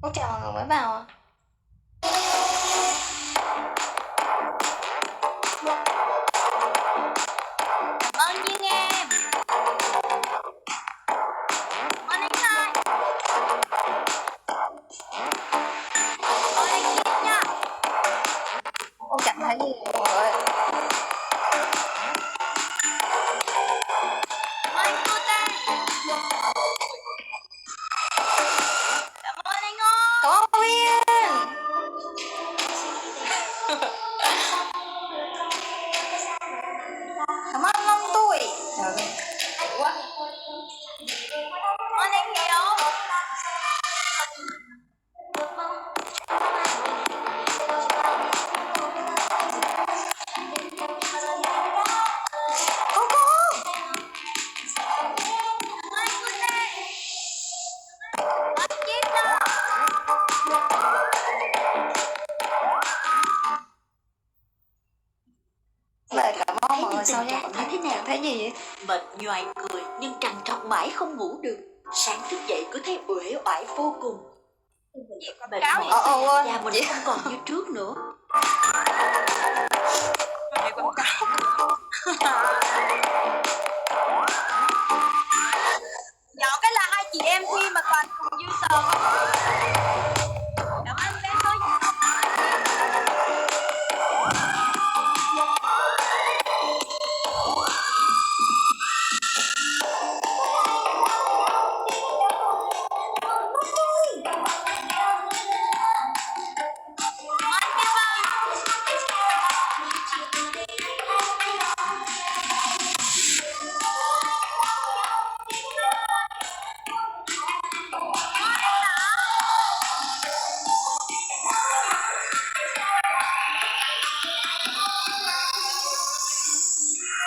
Ủa chào mọi người mới vào à? Cảm ơn Duyên em. Cảm ơn anh hai. Cảm ơn anh Chiến nha. Không chẳng thấy gì mọi người ơi. Cảm ơn anh Cô Tê. Cảm ơn anh Ngô. Cảm ơn Viên. Cảm ơn 5 tuổi. Trời ơi, hay quá. Cảm ơn anh Hiếu. Cảm ơn mọi người sau nhé. Thấy thế nào? Thấy gì vậy? Mệt nhoài cười nhưng trằn trọc mãi không ngủ được. Sáng thức dậy cứ thấy uể oải vô cùng. Mệt mỏi da mình không còn như trước nữa. Quảng cáo. Nhỏ cái là hai chị em thi mà toàn cùng dư tờ không. Cảm ơn bé thôi.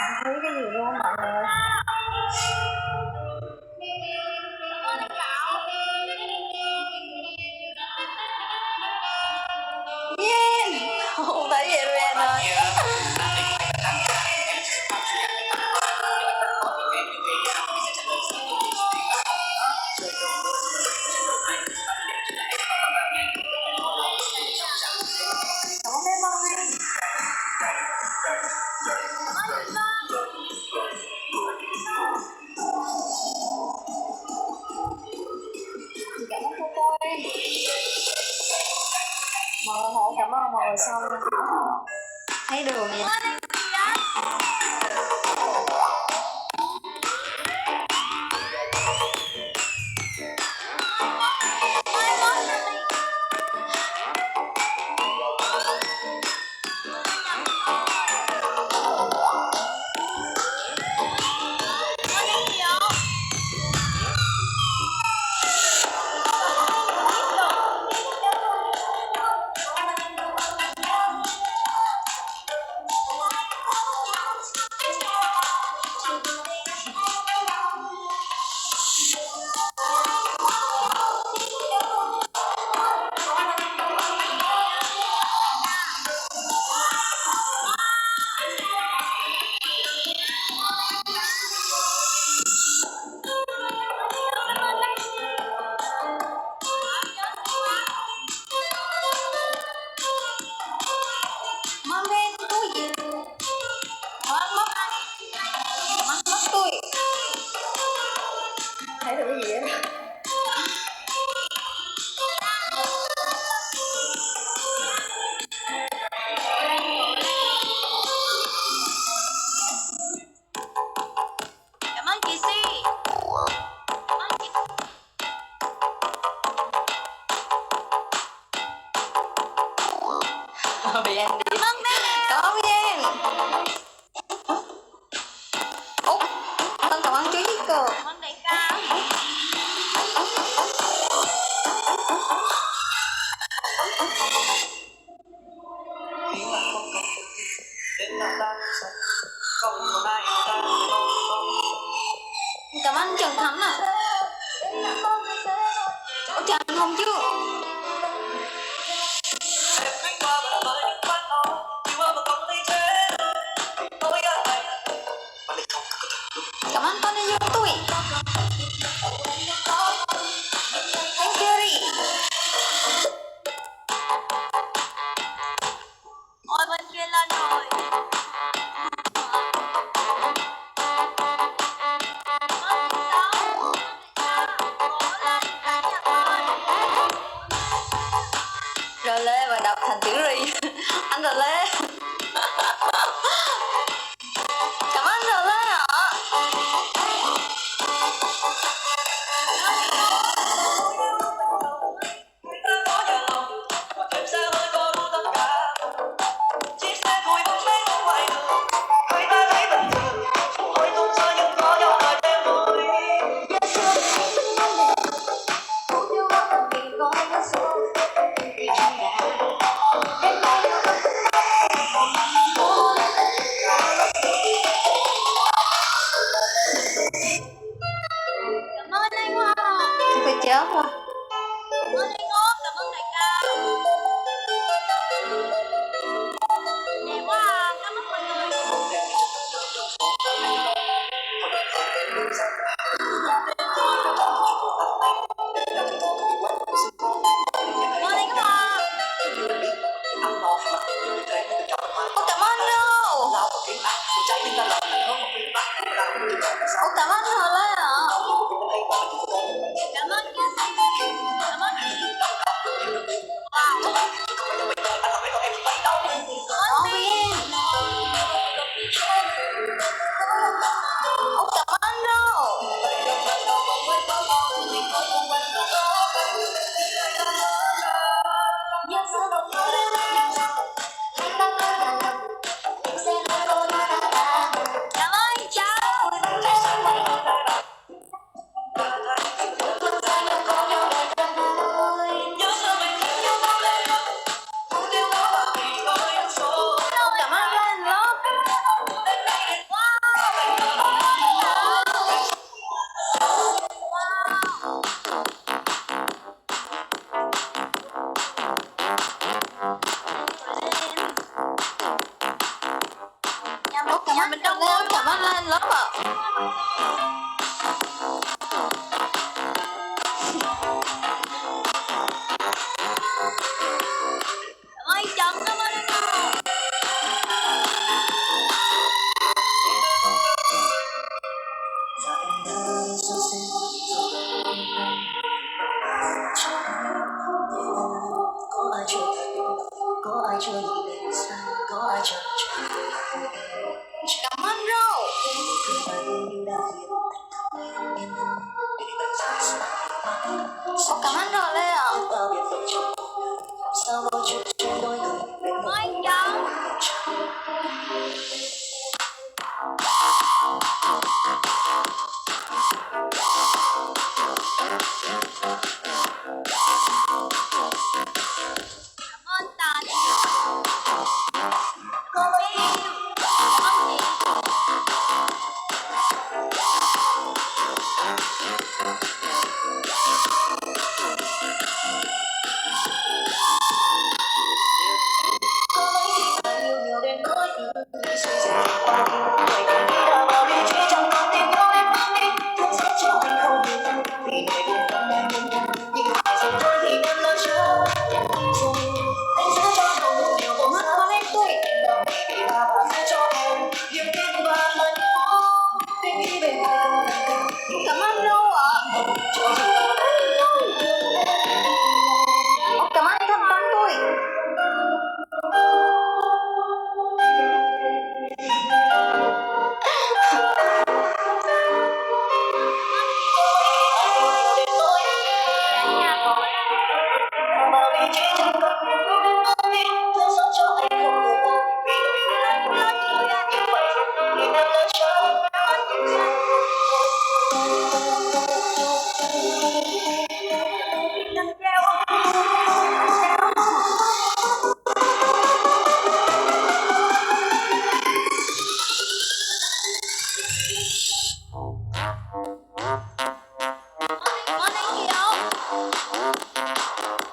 Không thấy cái gì luôn mọi người. Nhiên không thấy gì Ren ơi. Cảm ơn bé Vân anh. Cảm ơn cô cô em. Mọi người hãy cảm ơn mọi người sau nha. Thấy đường vậy. Thấy được cái gì á? Cảm ơn chị Si. Bị anh đi. Có Viên. Ủa, con cảm ơn chú Chí Cường. Cảm ơn đại ca. Cảm ơn Trần Thắm à. Ủa Trần không chứ. Cảm ơn con đi vô tuổi. Thank you. thành chữ ri. Anh rồi Lê. Cảm ơn rồi Lê ạ. Cảm ơn anh Hoa. Chị phải chết quá. Cảm ơn anh Út, cảm ơn đại ca. Đẹp quá à, cảm ơn mọi người. Cảm ơn anh Hoa. Ủa, cảm ơn đâu. Ủa, cảm ơn rồi Lê ạ. Cảm ơn nhất. Cảm ơn chị. Wow. Ủa, Viên. Ủa, cảm ơn đâu. Cảm ơn cháu. Cảm ơn Lê lớp. Ủa, cảm ơn bên trong Lê. Cảm ơn Lê lớp ạ. Cảm ơn Trần, cảm ơn anh Hoa. Cảm ơn rau. Ủa, cảm ơn rồi Lê ạ. Cảm ơn anh Trần. Cảm ơn Tần. Cảm ơn chị. Cảm ơn rau ạ. Ủa, cảm ơn Thanh Tâm tôi.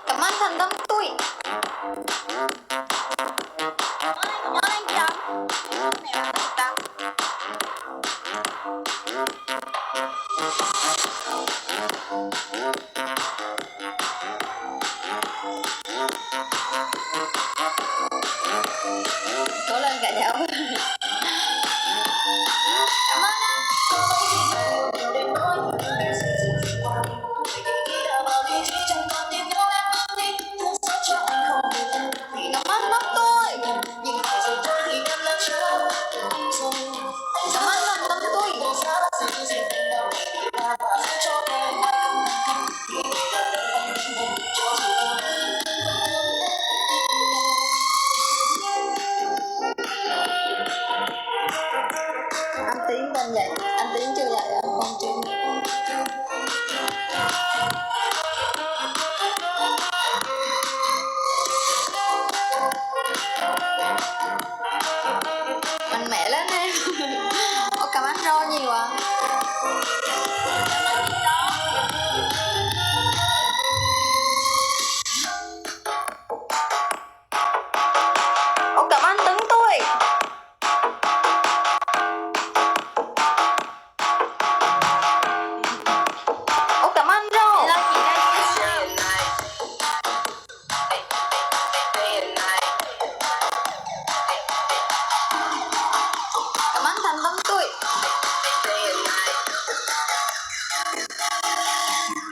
Cảm ơn Thanh Tâm tôi. Anh Tiến bên dậy, anh Tiến chưa dậy, anh con chưa. Mạnh mẽ lên em. Ô, cảm ơn rau nhiều à. Ô, cảm ơn Tuấn tôi. Ô, cảm ơn rau. Cảm ơn Thành Tuấn tôi.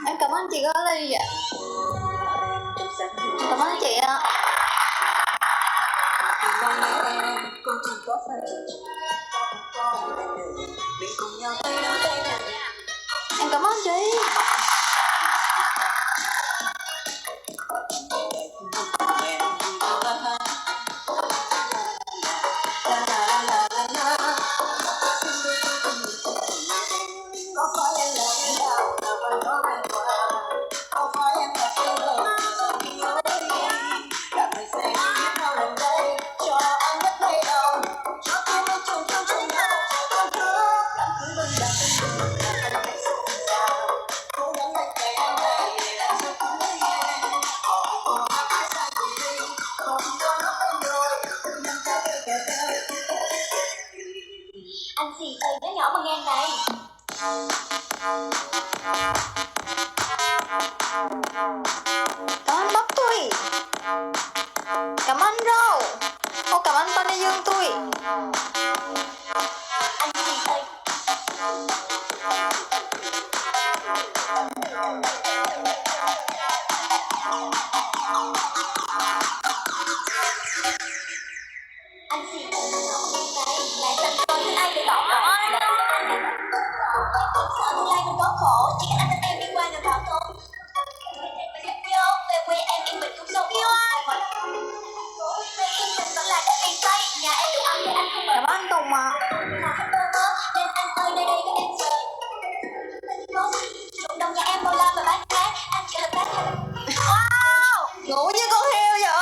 Em cảm ơn chị Golly ạ. Cảm ơn chị ạ. Em cảm ơn chị. Anh xì ơi, bé nhỏ bằng ngang này. Cảm ơn bắp tôi. Cảm ơn rau. Ô, cảm ơn Tony Dương tôi. Anh xì ơi. Anh xì ơi, bé nhỏ bằng ngang này. Lại thành tôi thích ai để tỏ rõ. Sợ tương lai mình có khổ, chỉ cần anh thích em đi qua rồi thảo không. Vô, về quê em yên bình cũng sâu yêu anh. Về yên bình vẫn là đất yên tây. Nhà em đủ ấm để anh không Cảm ơn Tùng ạ. là không bơ vơ, nên anh ơi nơi đây có em rồi. Trộm đồng nhà em bao la và bán cá, anh chỉ hợp tác thôi. Wow, ngủ như con heo vậy.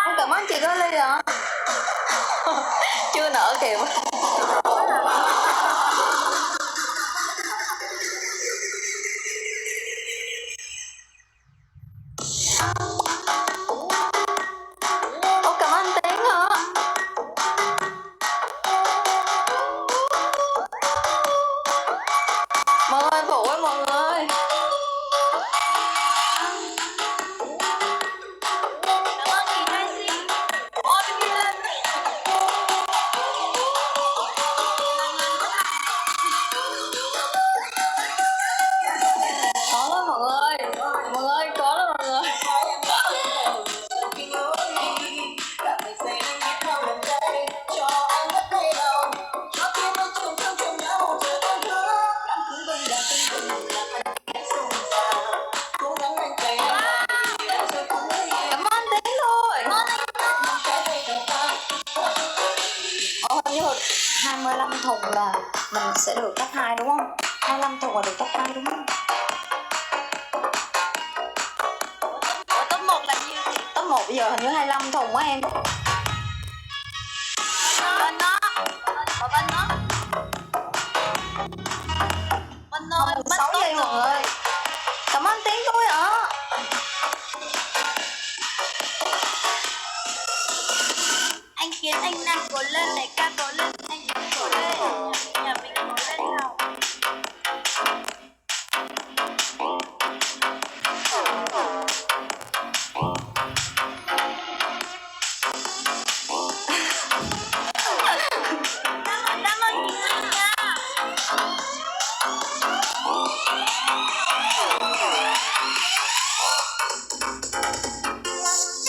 Em cảm ơn chị Golly ạ. Chưa nở kìa. Ô, cảm ơn Tiến hả? Mọi người phụ ơi mọi người. Cảm ơn chị Tracy. Ôi, đi lên. Có lắm mọi người. Mọi người có lắm mọi người. Cảm ơn Tiến thôi. Ồ, hình như 25 thùng là mình sẽ được cấp 2 đúng không? 25 thùng là được cấp 2 đúng không? Ủa, top 1 là nhiêu chị? Top 1 bây giờ hình như 25 thùng á em. Bên đó. Ở bên đó. Bên đó. Không, 6 giây mọi người.